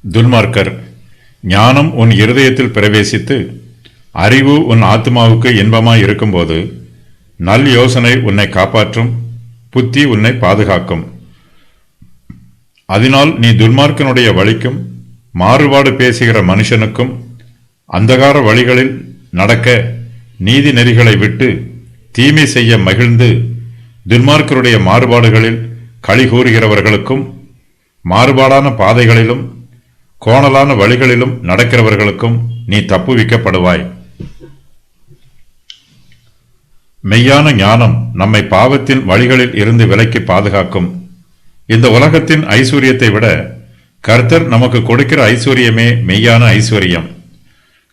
துன்மார்க்கர், ஞானம் உன் இருதயத்தில் பிரவேசித்து அறிவு உன் ஆத்மாவுக்கு இன்பமாய் இருக்கும்போது நல் யோசனை உன்னை காப்பாற்றும், புத்தி உன்னை பாதுகாக்கும். அதனால் நீ துன்மார்க்கனுடைய வழிக்கும் மாறுபாடு பேசுகிற மனுஷனுக்கும் அந்தகார வழிகளில் நடக்க நீதி நெறிகளை விட்டு தீமை செய்ய மகிழ்ந்து துன்மார்க்கருடைய மாறுபாடுகளில் களி கூறுகிறவர்களுக்கும் மாறுபாடான பாதைகளிலும் கோணலான வழிகளிலும் நடக்கிறவர்களுக்கும் நீ தப்புவிக்கப்படுவாய். மெய்யான ஞானம் நம்மை பாவத்தின் வழிகளில் இருந்து விலக்கி பாதுகாக்கும். இந்த உலகத்தின் ஐஸ்வர்யத்தை விட கர்த்தர் நமக்கு கொடுக்கிற ஐஸ்வர்யமே மெய்யான ஐஸ்வர்யம்.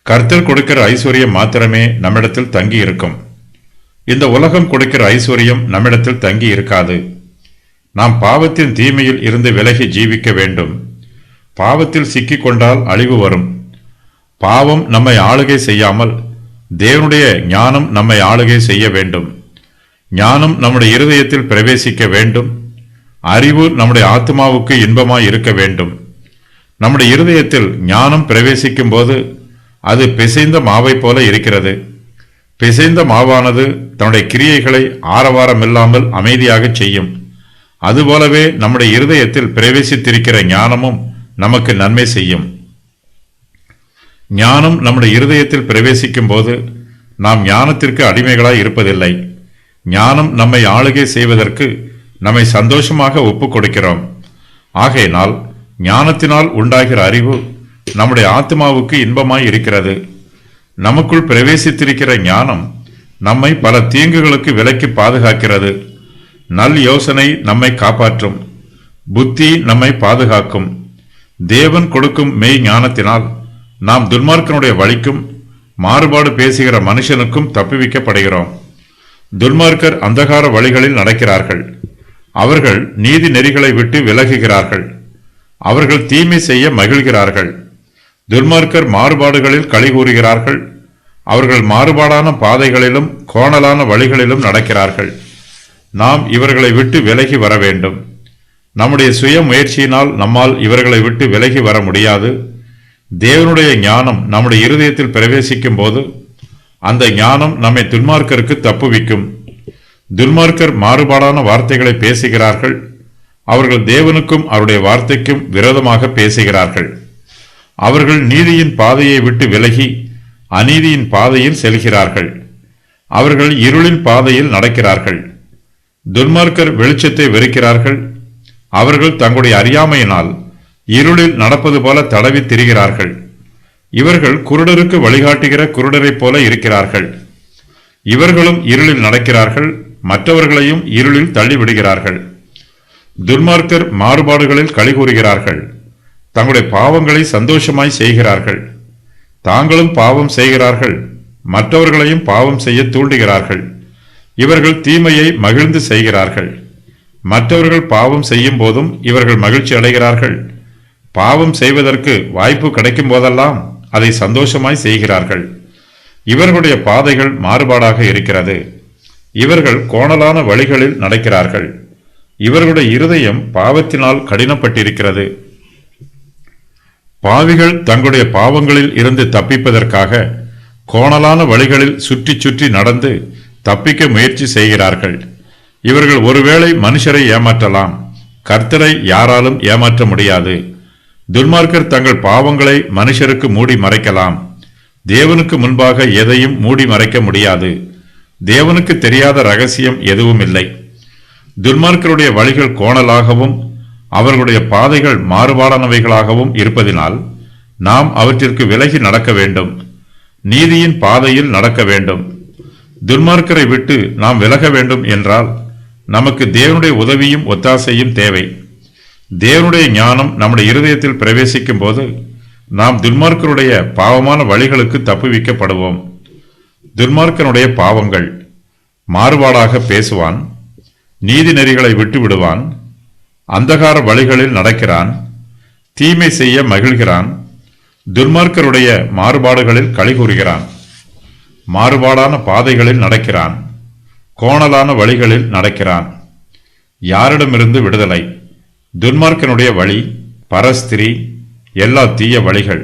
கர்த்தர் கொடுக்கிற ஐஸ்வர்யம் மாத்திரமே நம்மிடத்தில் தங்கி இருக்கும். இந்த உலகம் கொடுக்கிற ஐஸ்வர்யம் நம்மிடத்தில் தங்கி இருக்காது. நாம் பாவத்தின் தீமையில் இருந்து விலகி ஜீவிக்க வேண்டும். பாவத்தில் சிக்கிக் கொண்டால் அழிவு வரும். பாவம் நம்மை ஆளுகை செய்யாமல் தேவனுடைய ஞானம் நம்மை ஆளுகை செய்ய வேண்டும். ஞானம் நம்முடைய இருதயத்தில் பிரவேசிக்க வேண்டும். அறிவு நம்முடைய ஆத்மாவுக்கு இன்பமாய் இருக்க வேண்டும். நம்முடைய இருதயத்தில் ஞானம் பிரவேசிக்கும் போது அது பிசைந்த மாவை போல இருக்கிறது. பிசைந்த மாவானது தன்னுடைய கிரியைகளை ஆரவாரமில்லாமல் அமைதியாக செய்யும். அதுபோலவே நம்முடைய இருதயத்தில் பிரவேசித்திருக்கிற ஞானமும் நமக்கு நன்மை செய்யும். ஞானம் நம்முடைய இருதயத்தில் பிரவேசிக்கும் போது நாம் ஞானத்திற்கு அடிமைகளாய் இருப்பதில்லை. ஞானம் நம்மை ஆளுகை செய்வதற்கு நம்மை சந்தோஷமாக ஒப்புக் கொடுக்கிறோம். ஆகையினால் ஞானத்தினால் உண்டாகிற அறிவு நம்முடைய ஆத்மாவுக்கு இன்பமாய் இருக்கிறது. நமக்குள் பிரவேசித்திருக்கிற ஞானம் நம்மை பல தீங்குகளுக்கு விலக்கி பாதுகாக்கிறது. நல் யோசனை நம்மை காப்பாற்றும், புத்தி நம்மை பாதுகாக்கும். தேவன் கொடுக்கும் மெய் ஞானத்தினால் நாம் துன்மார்க்கனுடைய வழிக்கும் மாறுபாடு பேசுகிற மனுஷனுக்கும் தப்புவிக்கப்படுகிறோம். துன்மார்க்கர் அந்தகார வழிகளில் நடக்கிறார்கள். அவர்கள் நீதி நெறிகளை விட்டு விலகுகிறார்கள். அவர்கள் தீமை செய்ய மகிழ்கிறார்கள். துன்மார்க்கர் மாறுபாடுகளில் களி கூறுகிறார்கள். அவர்கள் மாறுபாடான பாதைகளிலும் கோணலான வழிகளிலும் நடக்கிறார்கள். நாம் இவர்களை விட்டு விலகி வர வேண்டும். நம்முடைய சுய முயற்சியினால் நம்மால் இவர்களை விட்டு விலகி வர முடியாது. தேவனுடைய ஞானம் நம்முடைய இருதயத்தில் பிரவேசிக்கும் போது அந்த ஞானம் நம்மை துன்மார்க்கருக்கு தப்புவிக்கும். துன்மார்க்கர் மாறுபாடான வார்த்தைகளை பேசுகிறார்கள். அவர்கள் தேவனுக்கும் அவருடைய வார்த்தைக்கும் விரோதமாக பேசுகிறார்கள். அவர்கள் நீதியின் பாதையை விட்டு விலகி அநீதியின் பாதையில் செல்கிறார்கள். அவர்கள் இருளின் பாதையில் நடக்கிறார்கள். துன்மார்க்கர் வெளிச்சத்தை வெறுக்கிறார்கள். அவர்கள் தங்களுடைய அறியாமையினால் இருளில் நடப்பது போல தடவி திரிகிறார்கள். இவர்கள் குருடருக்கு வழிகாட்டுகிற குருடரைப் போல இருக்கிறார்கள். இவர்களும் இருளில் நடக்கிறார்கள், மற்றவர்களையும் இருளில் தள்ளிவிடுகிறார்கள். துன்மார்க்கர் மாறுபாடுகளில் களி கூறுகிறார்கள். தங்களுடைய பாவங்களை சந்தோஷமாய் செய்கிறார்கள். தாங்களும் பாவம் செய்கிறார்கள், மற்றவர்களையும் பாவம் செய்ய தூண்டுகிறார்கள். இவர்கள் தீமையை மகிழ்ந்து செய்கிறார்கள். மற்றவர்கள் பாவம் செய்யும் போதும் இவர்கள் மகிழ்ச்சி அடைகிறார்கள். பாவம் செய்வதற்கு வாய்ப்பு கிடைக்கும் போதெல்லாம் அதை சந்தோஷமாய் செய்கிறார்கள். இவர்களுடைய பாதைகள் மாறுபாடாக இருக்கிறது. இவர்கள் கோணலான வழிகளில் நடக்கிறார்கள். இவர்களுடைய இருதயம் பாவத்தினால் கடினப்பட்டிருக்கிறது. பாவிகள் தங்களுடைய பாவங்களில் இருந்து தப்பிப்பதற்காக கோணலான வழிகளில் சுற்றி சுற்றி நடந்து தப்பிக்க முயற்சி செய்கிறார்கள். இவர்கள் ஒருவேளை மனுஷரை ஏமாற்றலாம், கர்த்தரை யாராலும் ஏமாற்ற முடியாது. துன்மார்க்கர் தங்கள் பாவங்களை மனுஷருக்கு மூடி மறைக்கலாம். தேவனுக்கு முன்பாக எதையும் மூடி மறைக்க முடியாது. தேவனுக்கு தெரியாத ரகசியம் எதுவும் இல்லை. துன்மார்க்கருடைய வழிகள் கோணலாகவும் அவர்களுடைய பாதைகள் மாறுபாடானவைகளாகவும் இருப்பதினால் நாம் அவற்றிற்கு விலகி நடக்க வேண்டும். நீதியின் பாதையில் நடக்க வேண்டும். துன்மார்க்கரை விட்டு நாம் விலக வேண்டும் என்றால் நமக்கு தேவனுடைய உதவியும் ஒத்தாசையும் தேவை. தேவனுடைய ஞானம் நம்முடைய இருதயத்தில் பிரவேசிக்கும் போது நாம் துன்மார்க்கருடைய பாவமான வழிகளுக்கு தப்புவிக்கப்படுவோம். துன்மார்க்கனுடைய பாவங்கள்: மாறுபாடாக பேசுவான், நீதி நெறிகளை விட்டு விடுவான், அந்தகார வழிகளில் நடக்கிறான், தீமை செய்ய மகிழ்கிறான், துன்மார்க்கருடைய மாறுபாடுகளில் களி கூறுகிறான், மாறுபாடான பாதைகளில் நடக்கிறான், கோணலான வழிகளில் நடக்கிறான். யாரிடமிருந்து விடுதலை? துன்மார்க்கனுடைய வழி பரஸ்திரி, எல்லா தீய வழிகள்